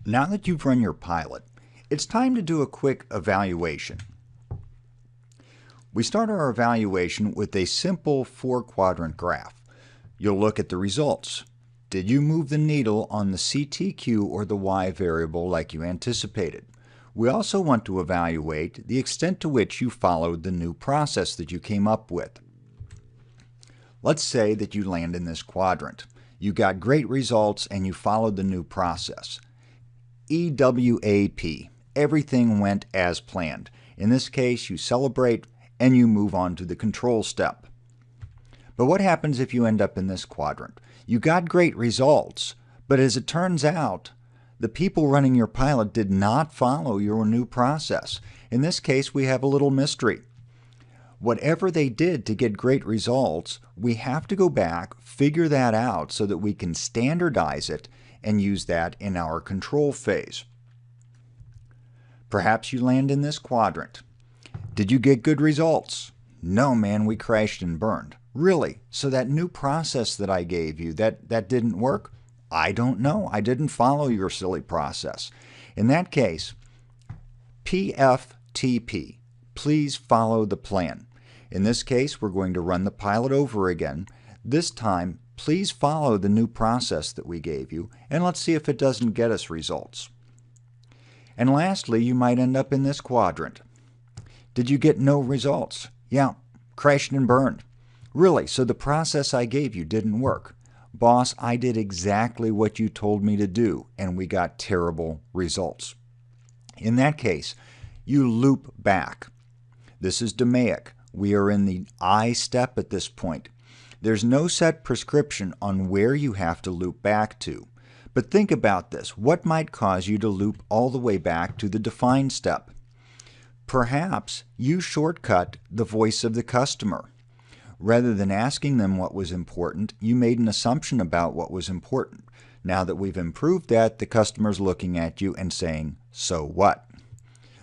Now that you've run your pilot, it's time to do a quick evaluation. We start our evaluation with a simple 4-quadrant graph. You'll look at the results. Did you move the needle on the CTQ or the Y variable like you anticipated? We also want to evaluate the extent to which you followed the new process that you came up with. Let's say that you land in this quadrant. You got great results and you followed the new process. EWAP. Everything went as planned. In this case, you celebrate and you move on to the control step. But what happens if you end up in this quadrant? You got great results, but as it turns out, the people running your pilot did not follow your new process. In this case, we have a little mystery. Whatever they did to get great results, we have to go back, figure that out so that we can standardize it and use that in our control phase. Perhaps you land in this quadrant. Did you get good results? No, man, we crashed and burned. Really? So that new process that I gave you, that didn't work? I don't know. I didn't follow your silly process. In that case, PFTP, please follow the plan. In this case, we're going to run the pilot over again. This time, please follow the new process that we gave you, and let's see if it doesn't get us results. And lastly, you might end up in this quadrant. Did you get no results? Yeah, crashed and burned. Really? So the process I gave you didn't work? Boss, I did exactly what you told me to do, and we got terrible results. In that case, you loop back. This is DMAIC. We are in the I step at this point. There's no set prescription on where you have to loop back to. But think about this. What might cause you to loop all the way back to the define step? Perhaps you shortcut the voice of the customer. Rather than asking them what was important, you made an assumption about what was important. Now that we've improved that, the customer's looking at you and saying, so what?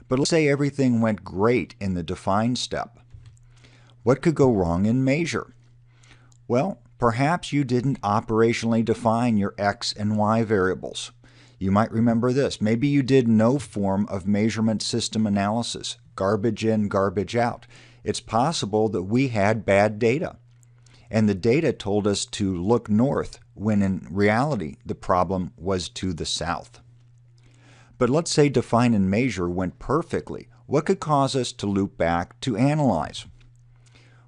But let's say everything went great in the define step. What could go wrong in measure? Well, perhaps you didn't operationally define your X and Y variables. You might remember this. Maybe you did no form of measurement system analysis, garbage in, garbage out. It's possible that we had bad data, and the data told us to look north when in reality the problem was to the south. But let's say define and measure went perfectly. What could cause us to loop back to analyze?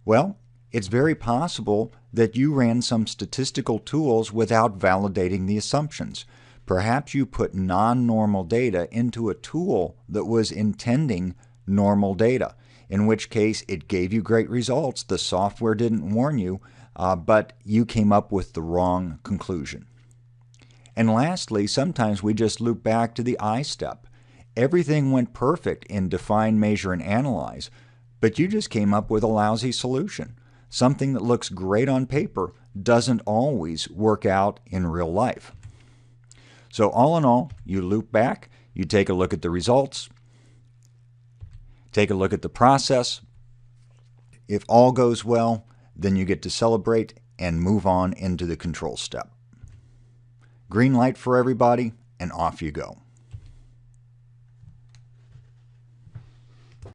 Well, it's very possible that you ran some statistical tools without validating the assumptions. Perhaps you put non-normal data into a tool that was intending normal data, in which case it gave you great results. The software didn't warn you, but you came up with the wrong conclusion. And lastly, sometimes we just loop back to the I step. Everything went perfect in define, measure, and analyze, but you just came up with a lousy solution. Something that looks great on paper doesn't always work out in real life. So all in all, you loop back, you take a look at the results, take a look at the process. If all goes well, then you get to celebrate and move on into the control step. Green light for everybody, and off you go.